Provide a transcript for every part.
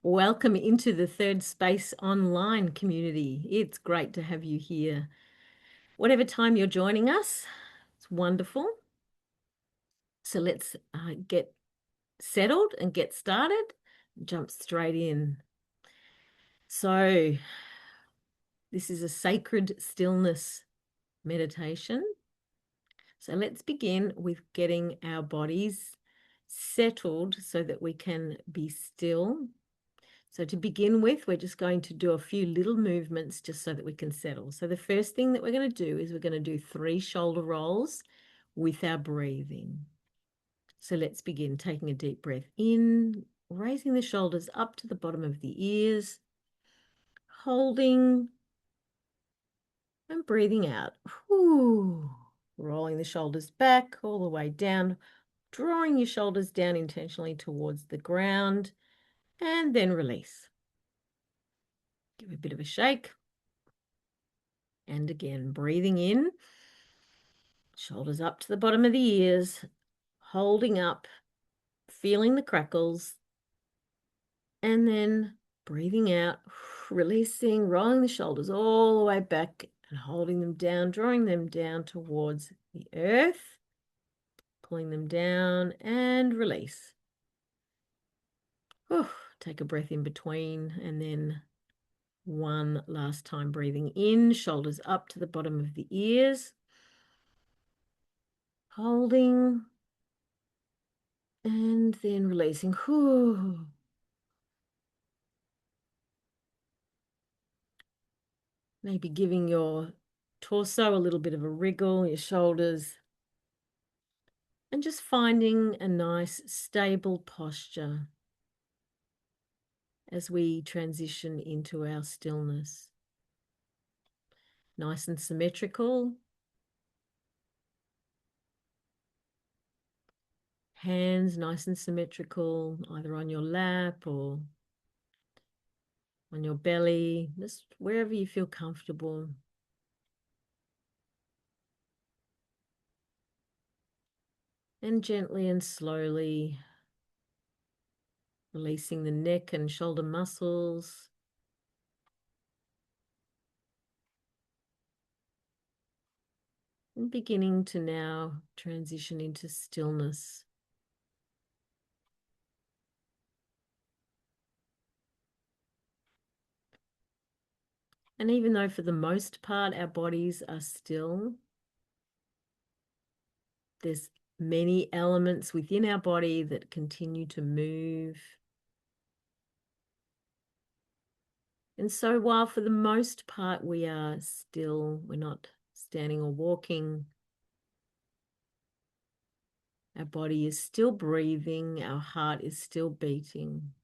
Welcome into the Third Space online community. It's great to have you here. Whatever time you're joining us, it's wonderful. So let's get settled and get started. Jump straight in. So this is a sacred stillness meditation. So let's begin with getting our bodies settled so that we can be still. So to begin with, we're just going to do a few little movements just so that we can settle. So the first thing that we're going to do is we're going to do 3 shoulder rolls with our breathing. So let's begin taking a deep breath in, raising the shoulders up to the bottom of the ears, holding and breathing out. Whew. Rolling the shoulders back all the way down, drawing your shoulders down intentionally towards the ground, and then release. Give a bit of a shake. And again, breathing in, shoulders up to the bottom of the ears, holding up, feeling the crackles, and then breathing out, releasing, rolling the shoulders all the way back and holding them down, drawing them down towards the earth, pulling them down and release. Take a breath in between and then one last time breathing in, shoulders up to the bottom of the ears, holding, and then releasing. Maybe giving your torso a little bit of a wriggle, your shoulders, and just finding a nice stable posture as we transition into our stillness. Nice and symmetrical. Hands nice and symmetrical, either on your lap or on your belly, just wherever you feel comfortable. And gently and slowly releasing the neck and shoulder muscles. And beginning to now transition into stillness. And even though for the most part our bodies are still, there's many elements within our body that continue to move. And so while for the most part we are still, we're not standing or walking, our body is still breathing, our heart is still beating.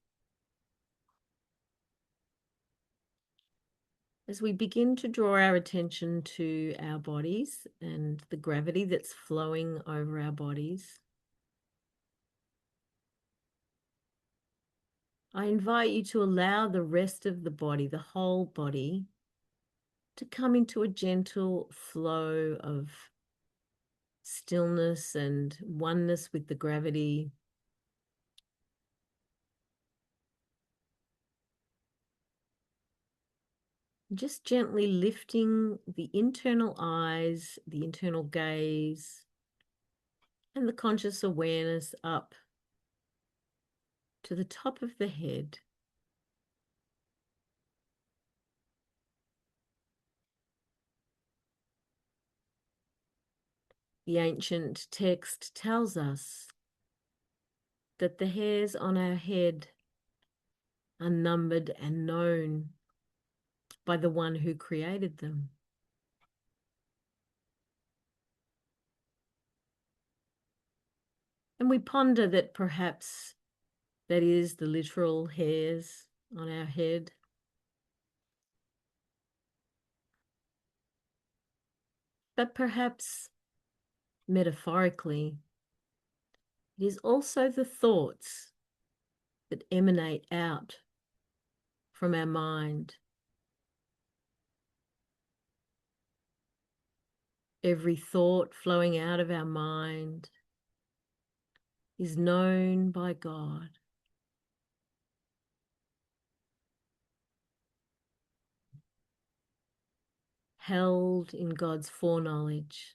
As we begin to draw our attention to our bodies and the gravity that's flowing over our bodies, I invite you to allow the rest of the body, the whole body, to come into a gentle flow of stillness and oneness with the gravity. Just gently lifting the internal eyes, the internal gaze, and the conscious awareness up to the top of the head. The ancient text tells us that the hairs on our head are numbered and known by the one who created them. And we ponder that perhaps that is the literal hairs on our head. But perhaps metaphorically, it is also the thoughts that emanate out from our mind. Every thought flowing out of our mind is known by God. held in God's foreknowledge.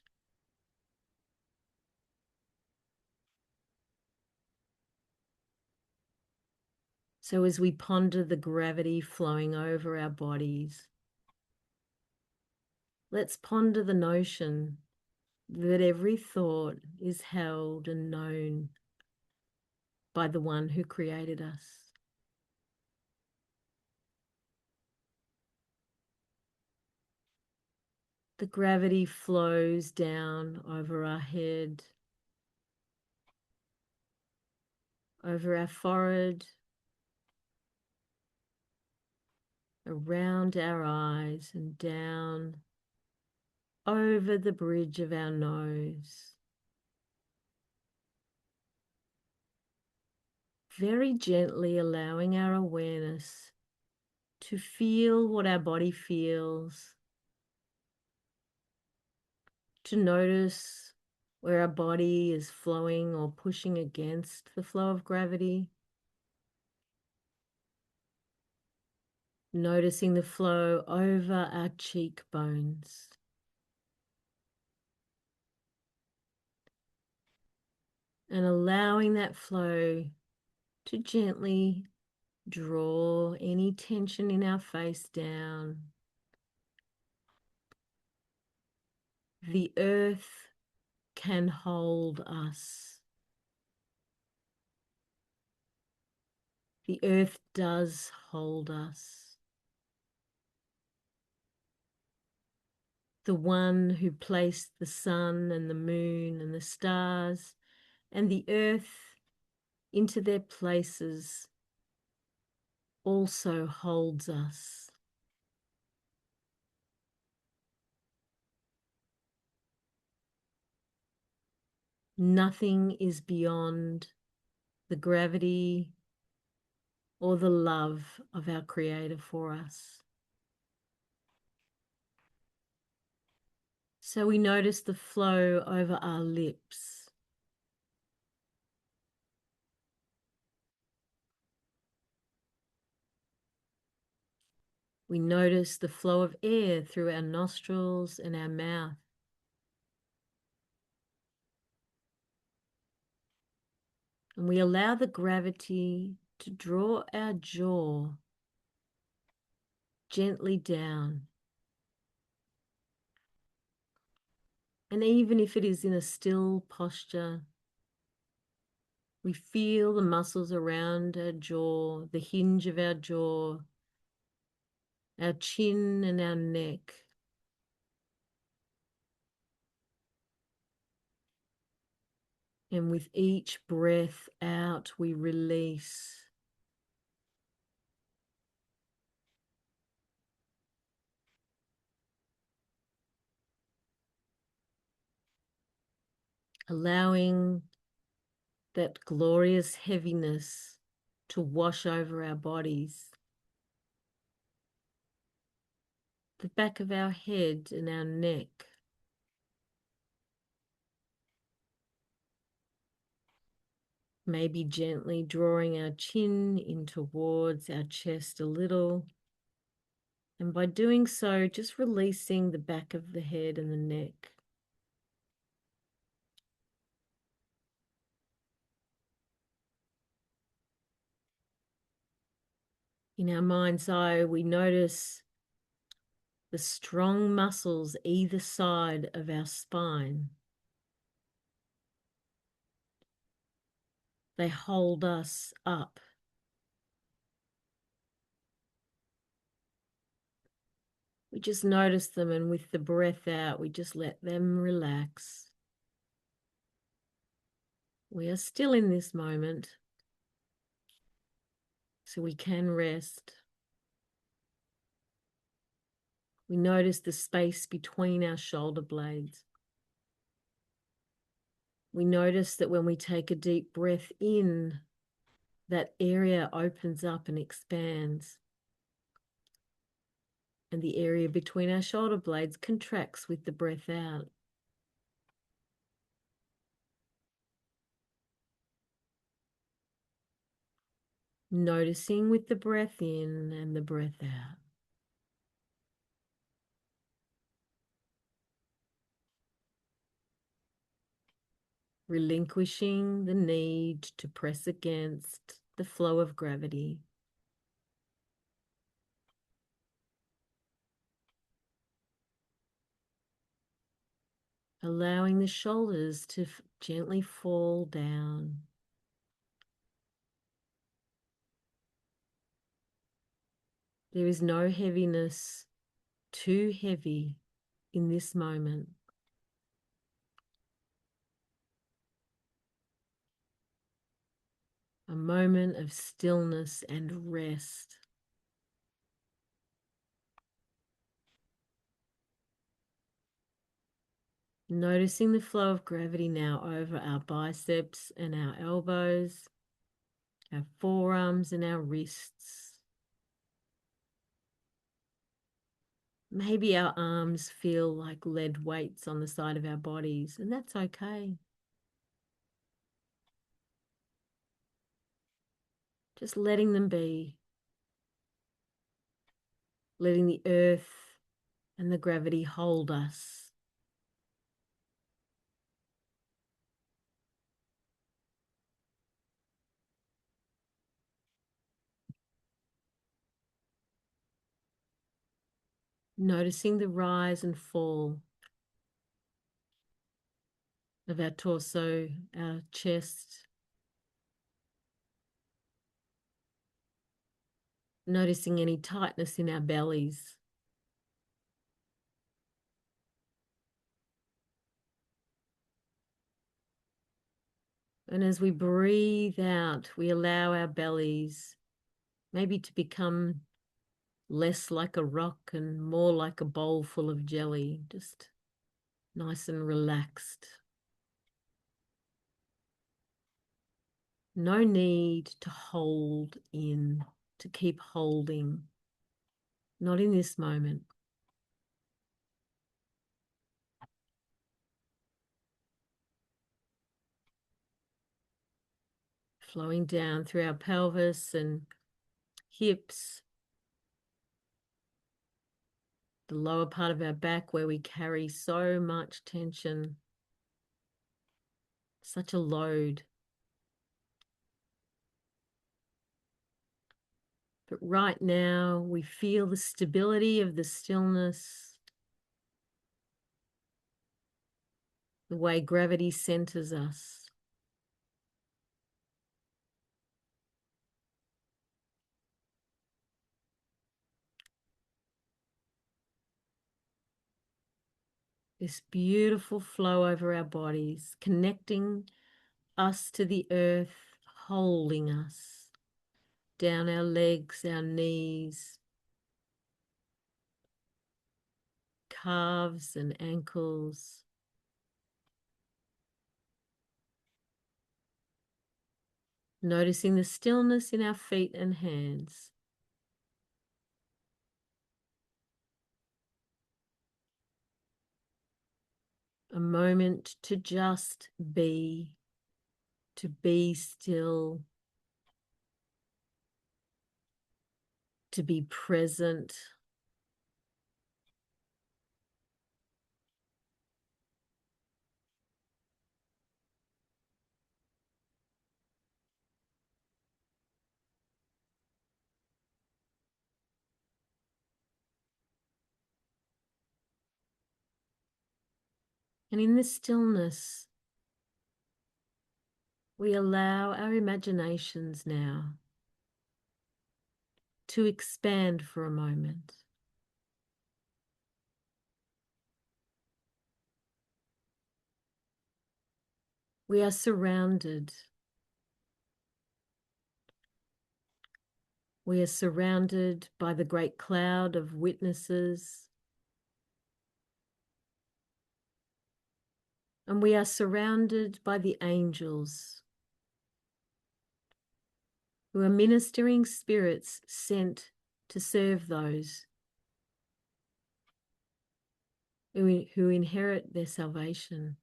So as we ponder the gravity flowing over our bodies, let's ponder the notion that every thought is held and known by the one who created us. The gravity flows down over our head, over our forehead, around our eyes, and down over the bridge of our nose. Very gently allowing our awareness to feel what our body feels, to notice where our body is flowing or pushing against the flow of gravity. Noticing the flow over our cheekbones. And allowing that flow to gently draw any tension in our face down. The earth can hold us. The earth does hold us. The one who placed the sun and the moon and the stars and the earth into their places also holds us. Nothing is beyond the gravity or the love of our Creator for us. So we notice the flow over our lips. We notice the flow of air through our nostrils and our mouth. And we allow the gravity to draw our jaw gently down. And even if it is in a still posture, we feel the muscles around our jaw, the hinge of our jaw, our chin and our neck. And with each breath out, we release. Allowing that glorious heaviness to wash over our bodies, the back of our head and our neck. Maybe gently drawing our chin in towards our chest a little. And by doing so, just releasing the back of the head and the neck. In our mind's eye, we notice the strong muscles either side of our spine. They hold us up. We just notice them, and with the breath out, we just let them relax. We are still in this moment, so we can rest. We notice the space between our shoulder blades. We notice that when we take a deep breath in, that area opens up and expands. And the area between our shoulder blades contracts with the breath out. Noticing with the breath in and the breath out. relinquishing the need to press against the flow of gravity. Allowing the shoulders to gently fall down. There is no heaviness too heavy in this moment. A moment of stillness and rest. Noticing the flow of gravity now over our biceps and our elbows, our forearms and our wrists. Maybe our arms feel like lead weights on the side of our bodies, and that's okay. Just letting them be. Letting the earth and the gravity hold us. Noticing the rise and fall of our torso, our chest. Noticing any tightness in our bellies. And as we breathe out, we allow our bellies maybe to become less like a rock and more like a bowl full of jelly, just nice and relaxed. No need to hold in, to keep holding. Not in this moment. Flowing down through our pelvis and hips, the lower part of our back where we carry so much tension, such a load. But right now, we feel the stability of the stillness, the way gravity centers us. This beautiful flow over our bodies, connecting us to the earth, holding us down our legs, our knees, calves and ankles. Noticing the stillness in our feet and hands. A moment to just be, to be still, to be present. And in the stillness, we allow our imaginations now to expand for a moment. We are surrounded. We are surrounded by the great cloud of witnesses. And we are surrounded by the angels who are ministering spirits sent to serve those who inherit their salvation.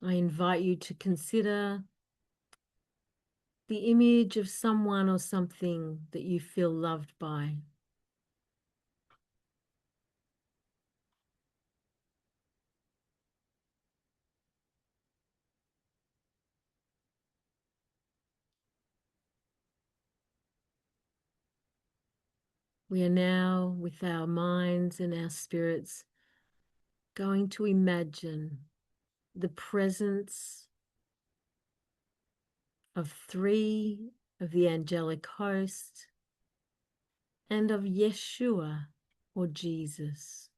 I invite you to consider the image of someone or something that you feel loved by. We are now, with our minds and our spirits, going to imagine the presence of 3 of the angelic host and of Yeshua or Jesus.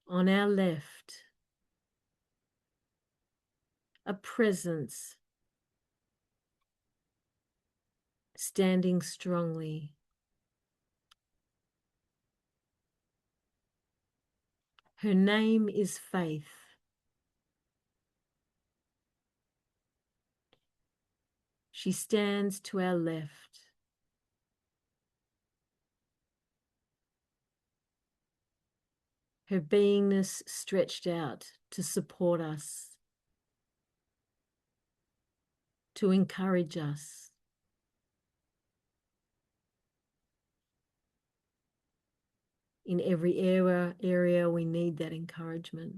On our left, a presence standing strongly. Her name is Faith. She stands to our left. Her beingness stretched out to support us, to encourage us. In every area we need that encouragement.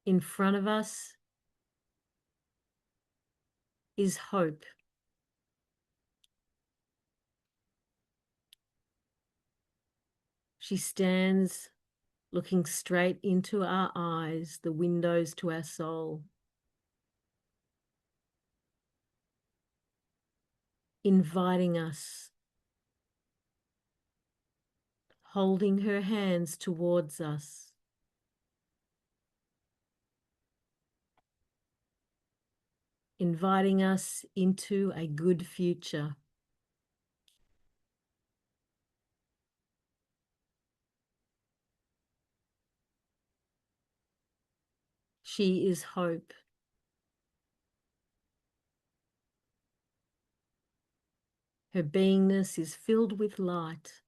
In front of us is hope. She stands looking straight into our eyes, the windows to our soul, inviting us, holding her hands towards us, inviting us into a good future. She is hope. Her beingness is filled with light.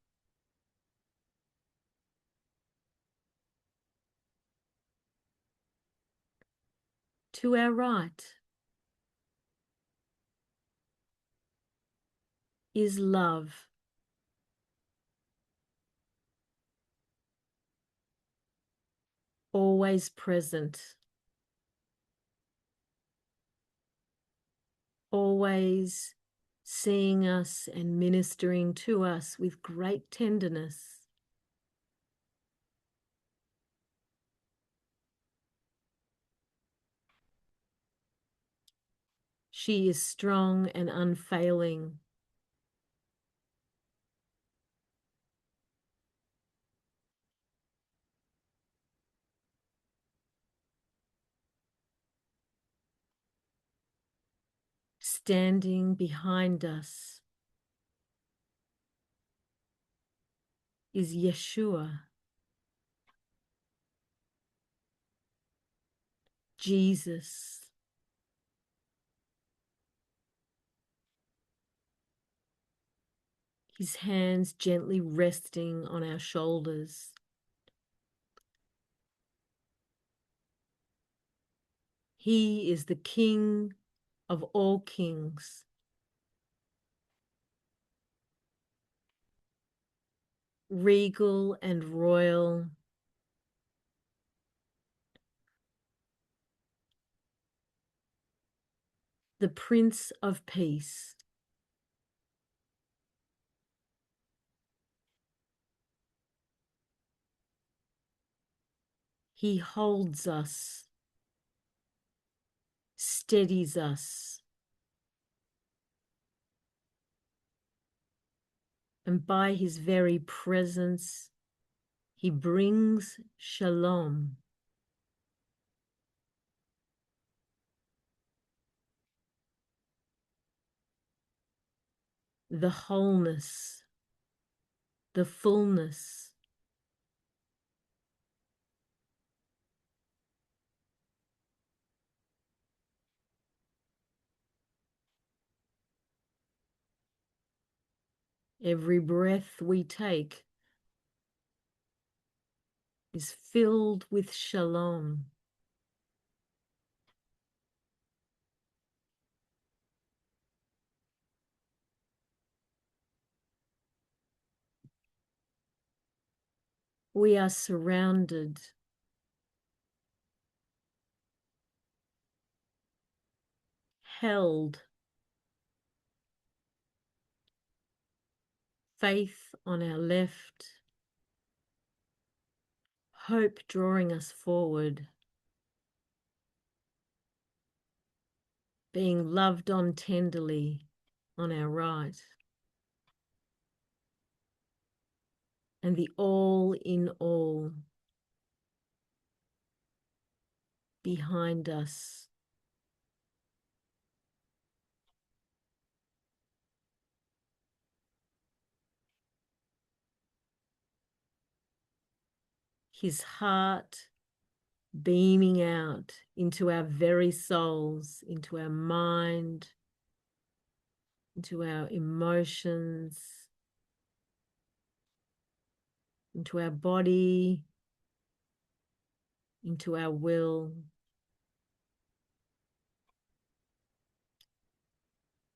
To our right is love. Always present, always seeing us and ministering to us with great tenderness. She is strong and unfailing. Standing behind us is Yeshua, Jesus. His hands gently resting on our shoulders. He is the King of all kings. Regal and royal, the Prince of Peace. He holds us, steadies us, and by his very presence, he brings Shalom. The wholeness, the fullness. Every breath we take is filled with shalom. We are surrounded, held, faith on our left, hope drawing us forward, being loved on tenderly on our right, and the all in all behind us. His heart beaming out into our very souls, into our mind, into our emotions, into our body, into our will.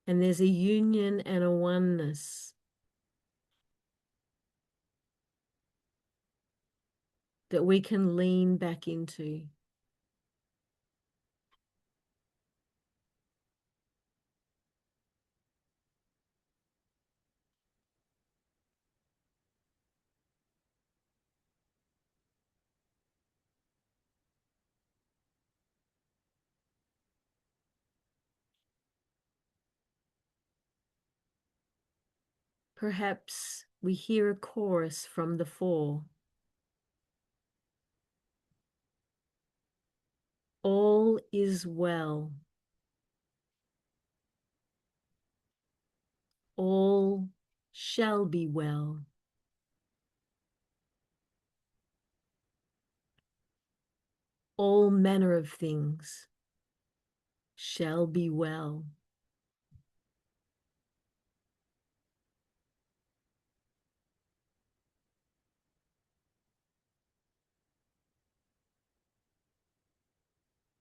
And there's a union and a oneness that we can lean back into. Perhaps we hear a chorus from the four. All is well. All shall be well. All manner of things shall be well.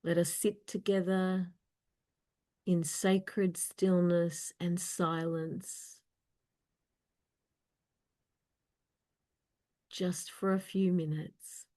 Let us sit together in sacred stillness and silence just for a few minutes.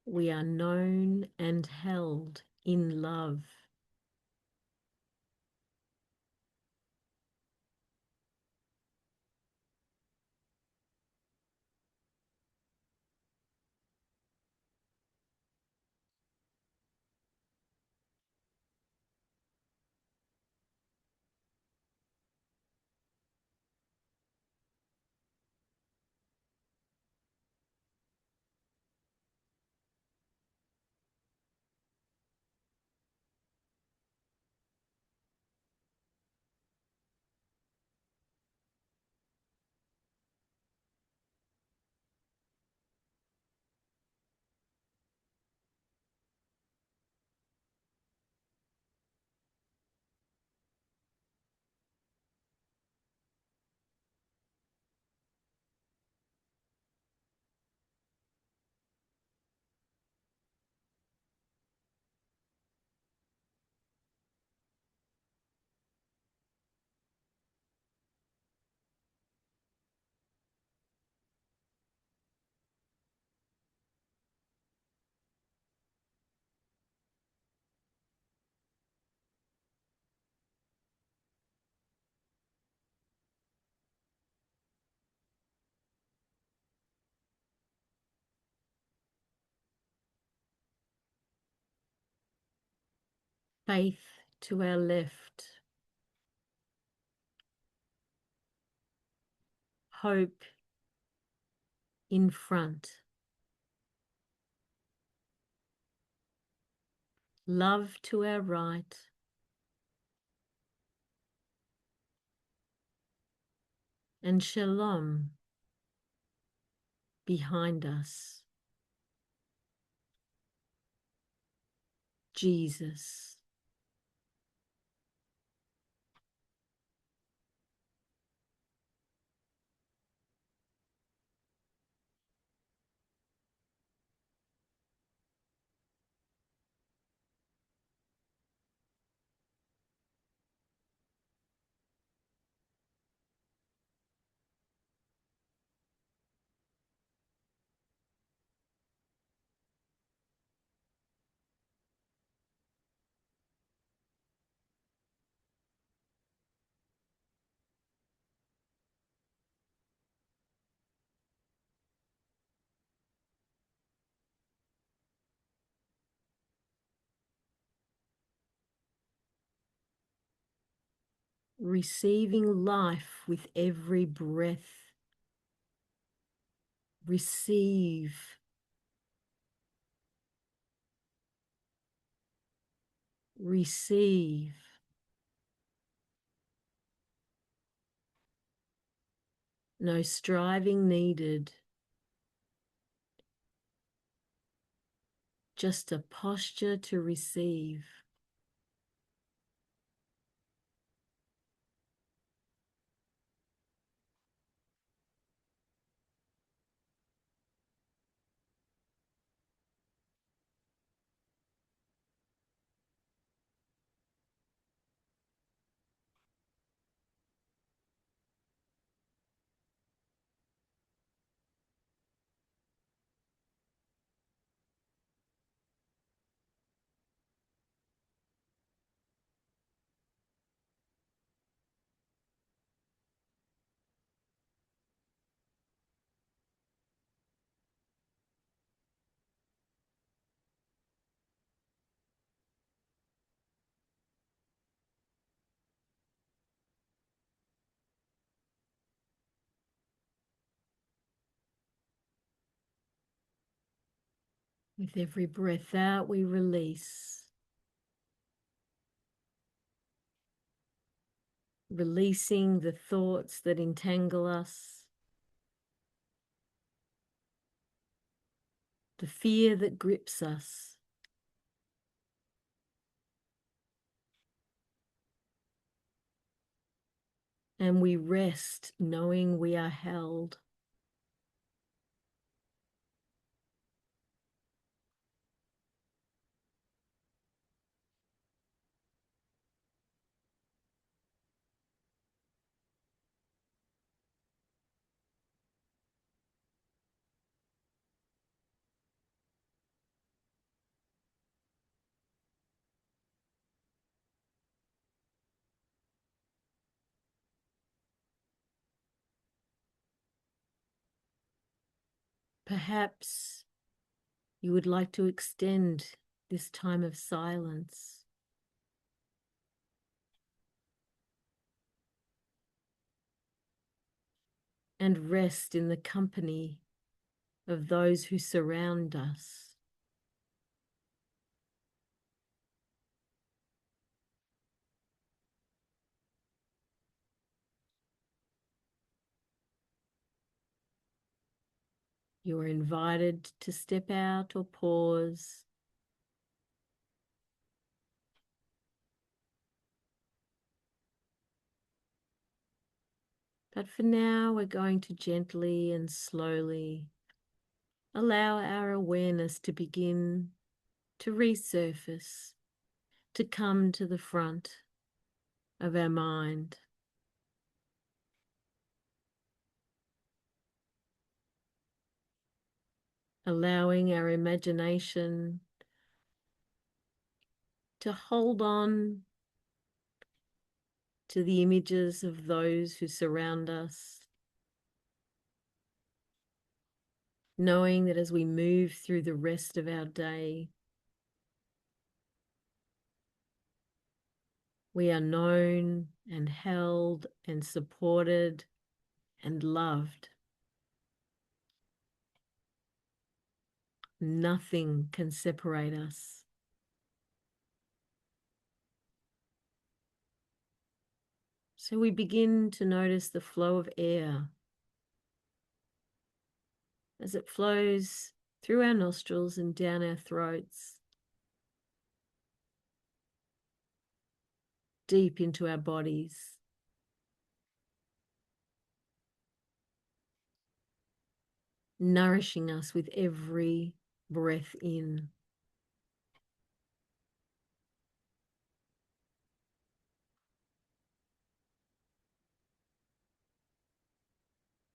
We are known and held in love. faith to our left, hope in front, love to our right, and shalom behind us. Jesus. Receiving life with every breath. Receive. Receive. No striving needed. Just a posture to receive. With every breath out, we release. Releasing the thoughts that entangle us, the fear that grips us, and we rest knowing we are held. Perhaps you would like to extend this time of silence and rest in the company of those who surround us. You are invited to step out or pause. But for now, we're going to gently and slowly allow our awareness to begin to resurface, to come to the front of our mind. Allowing our imagination to hold on to the images of those who surround us, knowing that as we move through the rest of our day, We are known and held and supported and loved. Nothing can separate us. So we begin to notice the flow of air as it flows through our nostrils and down our throats, deep into our bodies. Nourishing us with every breath in.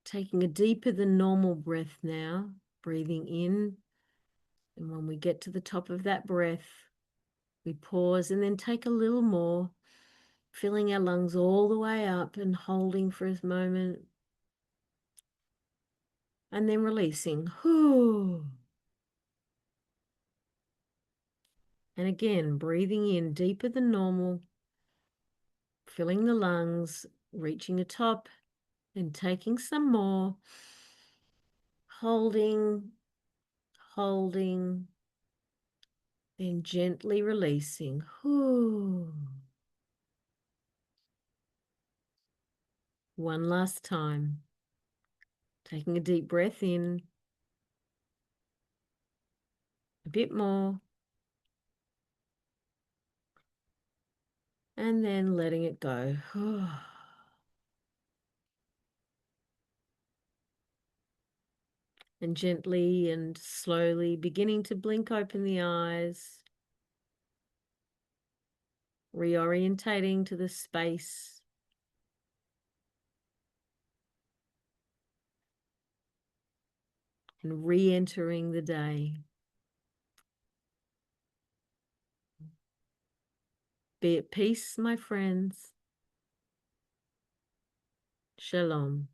Taking a deeper than normal breath now, breathing in. And when we get to the top of that breath, we pause and then take a little more, filling our lungs all the way up and holding for a moment. And then releasing. Whew. And again, breathing in deeper than normal, filling the lungs, reaching the top and taking some more. Holding, holding, then gently releasing. Whew. One last time. Taking a deep breath in. A bit more. And then letting it go. And gently and slowly beginning to blink open the eyes, reorientating to the space, and re-entering the day. Be at peace, my friends. Shalom.